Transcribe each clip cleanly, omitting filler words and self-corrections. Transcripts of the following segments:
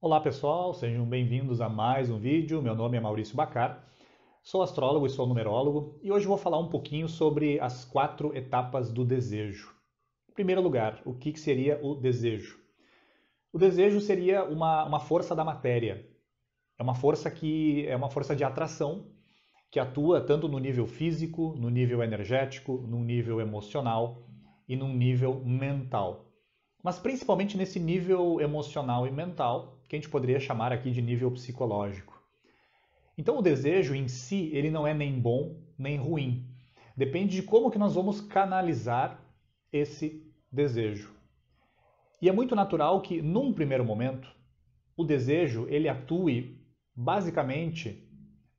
Olá pessoal, sejam bem-vindos a mais um vídeo. Meu nome é Maurício Bacar, sou astrólogo e sou numerólogo e hoje vou falar um pouquinho sobre as 4 etapas do desejo. Em primeiro lugar, o que seria o desejo? O desejo seria uma força da matéria, é uma força de atração que atua tanto no nível físico, no nível energético, no nível emocional e no nível mental. Mas principalmente nesse nível emocional e mental, que a gente poderia chamar aqui de nível psicológico. Então o desejo em si, ele não é nem bom nem ruim. Depende de como que nós vamos canalizar esse desejo. E é muito natural que, num primeiro momento, o desejo ele atue basicamente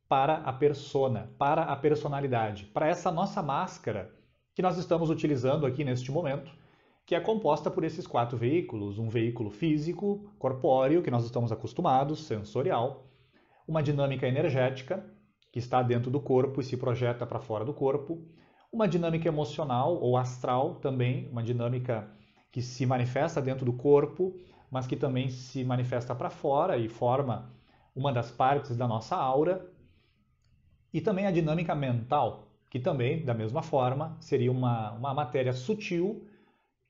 para a persona, para a personalidade, para essa nossa máscara que nós estamos utilizando aqui neste momento, que é composta por esses 4 veículos: um veículo físico, corpóreo, que nós estamos acostumados, sensorial, uma dinâmica energética, que está dentro do corpo e se projeta para fora do corpo, uma dinâmica emocional ou astral também, uma dinâmica que se manifesta dentro do corpo, mas que também se manifesta para fora e forma uma das partes da nossa aura, e também a dinâmica mental, que também, da mesma forma, seria uma matéria sutil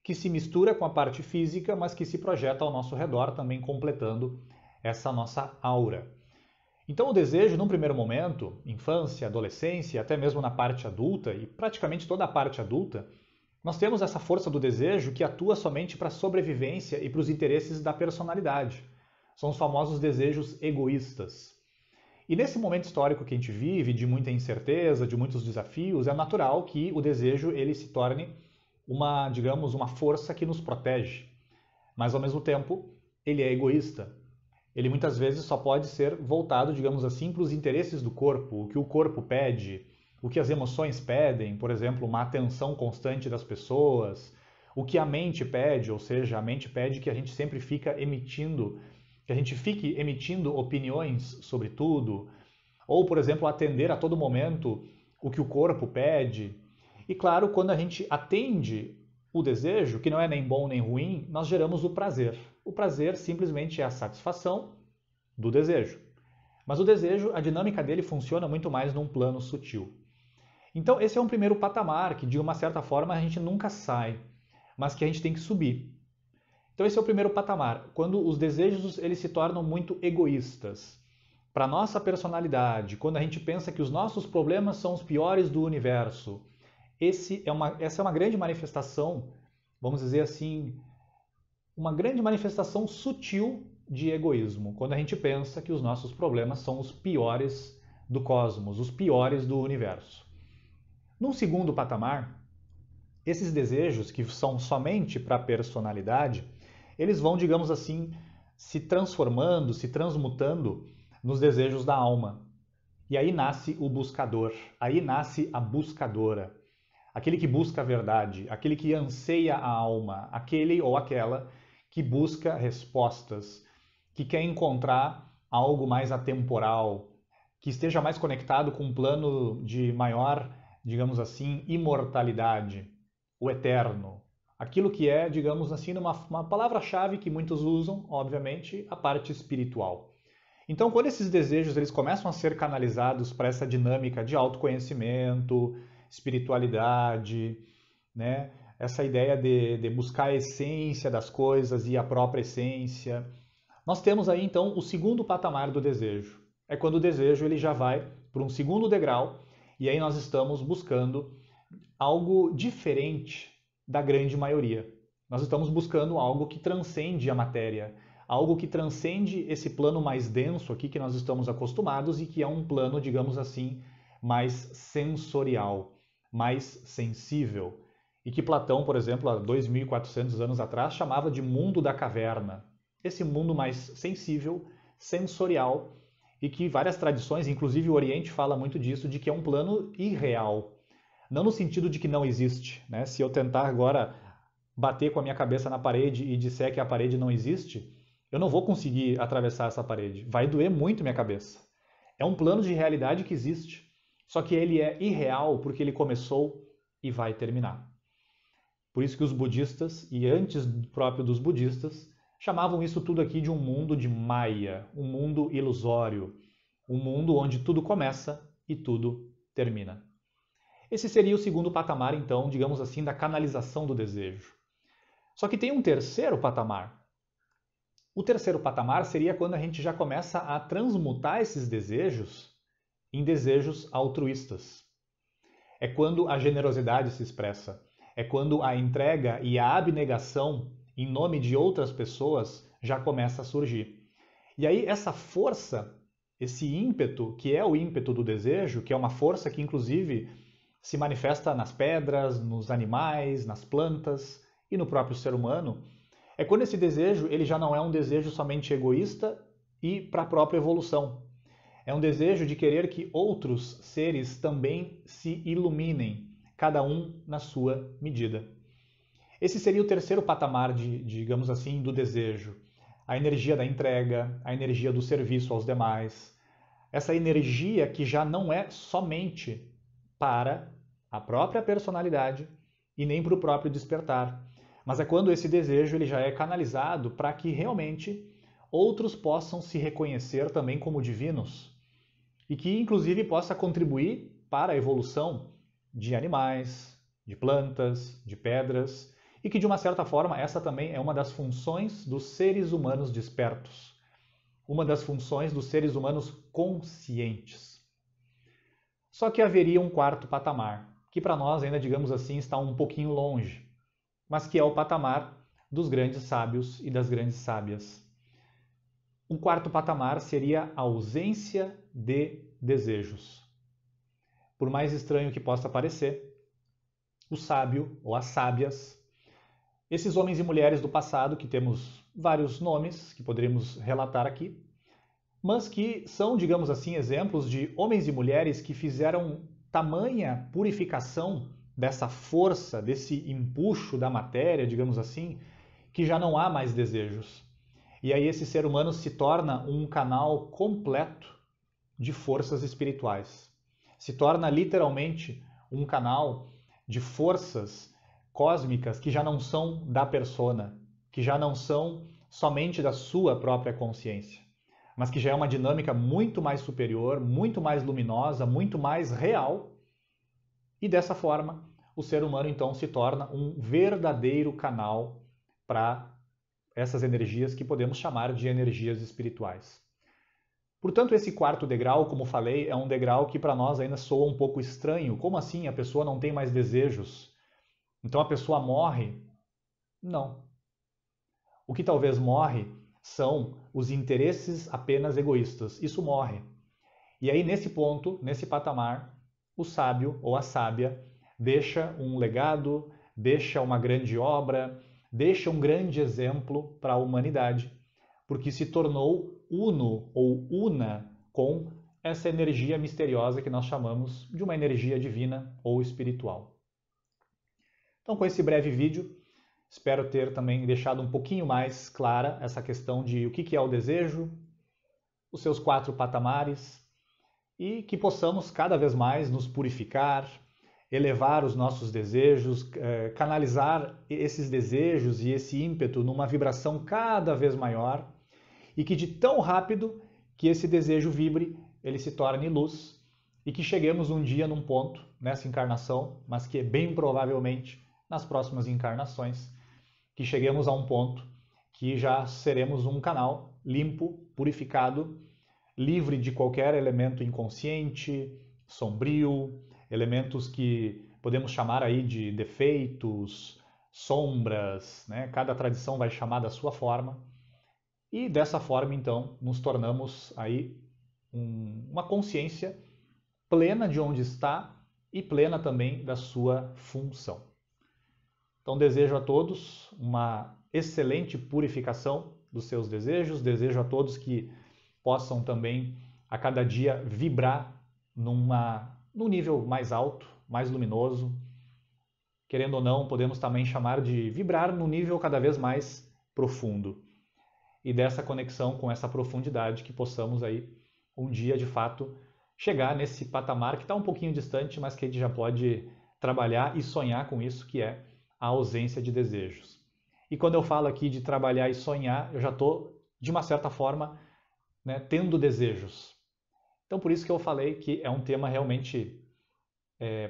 que se mistura com a parte física, mas que se projeta ao nosso redor, também completando essa nossa aura. Então o desejo, num primeiro momento, infância, adolescência, até mesmo na parte adulta, e praticamente toda a parte adulta, nós temos essa força do desejo que atua somente para a sobrevivência e para os interesses da personalidade. São os famosos desejos egoístas. E nesse momento histórico que a gente vive, de muita incerteza, de muitos desafios, é natural que o desejo ele se torne digamos, uma força que nos protege. Mas ao mesmo tempo, ele é egoísta. Ele muitas vezes só pode ser voltado, digamos assim, para os interesses do corpo, o que o corpo pede, o que as emoções pedem, por exemplo, uma atenção constante das pessoas, o que a mente pede, ou seja, a mente pede que a gente sempre fique emitindo opiniões sobre tudo, ou, por exemplo, atender a todo momento o que o corpo pede. E claro, quando a gente atende o desejo, que não é nem bom nem ruim, nós geramos o prazer. O prazer simplesmente é a satisfação do desejo. Mas o desejo, a dinâmica dele funciona muito mais num plano sutil. Então esse é um primeiro patamar que de uma certa forma a gente nunca sai, mas que a gente tem que subir. Então esse é o primeiro patamar, quando os desejos eles se tornam muito egoístas. Para nossa personalidade, quando a gente pensa que os nossos problemas são os piores do universo, essa é uma grande manifestação, vamos dizer assim, uma grande manifestação sutil de egoísmo, quando a gente pensa que os nossos problemas são os piores do cosmos, os piores do universo. Num segundo patamar, esses desejos, que são somente para a personalidade, eles vão, digamos assim, se transformando, se transmutando nos desejos da alma. E aí nasce o buscador, aí nasce a buscadora. Aquele que busca a verdade, aquele que anseia a alma, aquele ou aquela que busca respostas, que quer encontrar algo mais atemporal, que esteja mais conectado com um plano de maior, digamos assim, imortalidade, o eterno. Aquilo que é, digamos assim, uma palavra-chave que muitos usam, obviamente, a parte espiritual. Então, quando esses desejos eles começam a ser canalizados para essa dinâmica de autoconhecimento, espiritualidade, né? Essa ideia de buscar a essência das coisas e a própria essência, nós temos aí então o segundo patamar do desejo. É quando o desejo ele já vai para um segundo degrau e aí nós estamos buscando algo diferente da grande maioria. Nós estamos buscando algo que transcende a matéria, algo que transcende esse plano mais denso aqui que nós estamos acostumados e que é um plano, digamos assim, mais sensorial, mais sensível. E que Platão, por exemplo, há 2.400 anos atrás, chamava de mundo da caverna. Esse mundo mais sensível, sensorial, e que várias tradições, inclusive o Oriente, fala muito disso, de que é um plano irreal. Não no sentido de que não existe, né? Se eu tentar agora bater com a minha cabeça na parede e disser que a parede não existe, eu não vou conseguir atravessar essa parede. Vai doer muito minha cabeça. É um plano de realidade que existe, só que ele é irreal porque ele começou e vai terminar. Por isso que os budistas, e antes próprio dos budistas, chamavam isso tudo aqui de um mundo de Maia, um mundo ilusório, um mundo onde tudo começa e tudo termina. Esse seria o segundo patamar, então, digamos assim, da canalização do desejo. Só que tem um terceiro patamar. O terceiro patamar seria quando a gente já começa a transmutar esses desejos em desejos altruístas. É quando a generosidade se expressa. É quando a entrega e a abnegação em nome de outras pessoas já começa a surgir. E aí essa força, esse ímpeto, que é o ímpeto do desejo, que é uma força que inclusive se manifesta nas pedras, nos animais, nas plantas e no próprio ser humano, é quando esse desejo ele já não é um desejo somente egoísta e para a própria evolução. É um desejo de querer que outros seres também se iluminem, cada um na sua medida. Esse seria o terceiro patamar, digamos assim, do desejo. A energia da entrega, a energia do serviço aos demais. Essa energia que já não é somente para a própria personalidade e nem para o próprio despertar. Mas é quando esse desejo ele já é canalizado para que realmente outros possam se reconhecer também como divinos e que inclusive possa contribuir para a evolução de animais, de plantas, de pedras e que de uma certa forma essa também é uma das funções dos seres humanos despertos, uma das funções dos seres humanos conscientes. Só que haveria um quarto patamar, que para nós ainda, digamos assim, está um pouquinho longe, mas que é o patamar dos grandes sábios e das grandes sábias. Um quarto patamar seria a ausência de desejos. Por mais estranho que possa parecer, o sábio ou as sábias, esses homens e mulheres do passado, que temos vários nomes que poderíamos relatar aqui, mas que são, digamos assim, exemplos de homens e mulheres que fizeram tamanha purificação dessa força, desse empuxo da matéria, digamos assim, que já não há mais desejos. E aí esse ser humano se torna um canal completo de forças espirituais. Se torna literalmente um canal de forças cósmicas que já não são da persona, que já não são somente da sua própria consciência, mas que já é uma dinâmica muito mais superior, muito mais luminosa, muito mais real. E dessa forma, o ser humano então se torna um verdadeiro canal para essas energias que podemos chamar de energias espirituais. Portanto, esse quarto degrau, como falei, é um degrau que para nós ainda soa um pouco estranho. Como assim a pessoa não tem mais desejos? Então a pessoa morre? Não. O que talvez morre são os interesses apenas egoístas. Isso morre. E aí, nesse ponto, nesse patamar, o sábio ou a sábia deixa um legado, deixa uma grande obra, deixa um grande exemplo para a humanidade, porque se tornou uno ou una com essa energia misteriosa que nós chamamos de uma energia divina ou espiritual. Então, com esse breve vídeo, espero ter também deixado um pouquinho mais clara essa questão de o que é o desejo, os seus 4 patamares, e que possamos cada vez mais nos purificar, elevar os nossos desejos, canalizar esses desejos e esse ímpeto numa vibração cada vez maior e que de tão rápido que esse desejo vibre, ele se torne luz e que cheguemos um dia num ponto, nessa encarnação, mas que bem provavelmente nas próximas encarnações, que cheguemos a um ponto que já seremos um canal limpo, purificado, livre de qualquer elemento inconsciente, sombrio, elementos que podemos chamar aí de defeitos, sombras, né? Cada tradição vai chamar da sua forma. E dessa forma, então, nos tornamos aí uma consciência plena de onde está e plena também da sua função. Então, desejo a todos uma excelente purificação dos seus desejos, desejo a todos que possam também a cada dia vibrar num nível mais alto, mais luminoso. Querendo ou não, podemos também chamar de vibrar num nível cada vez mais profundo. E dessa conexão com essa profundidade que possamos aí um dia de fato chegar nesse patamar que está um pouquinho distante, mas que a gente já pode trabalhar e sonhar com isso, que é a ausência de desejos. E quando eu falo aqui de trabalhar e sonhar, eu já estou, de uma certa forma, né, tendo desejos. Então, por isso que eu falei que é um tema realmente,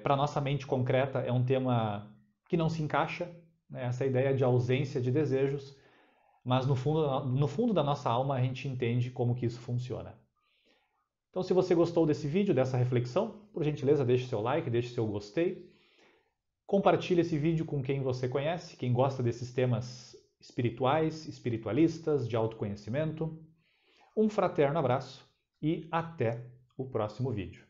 para a nossa mente concreta, é um tema que não se encaixa, né, essa ideia de ausência de desejos, mas no fundo da nossa alma a gente entende como que isso funciona. Então, se você gostou desse vídeo, dessa reflexão, por gentileza, deixe seu like, deixe seu gostei. Compartilhe esse vídeo com quem você conhece, quem gosta desses temas espirituais, espiritualistas, de autoconhecimento. Um fraterno abraço e até o próximo vídeo.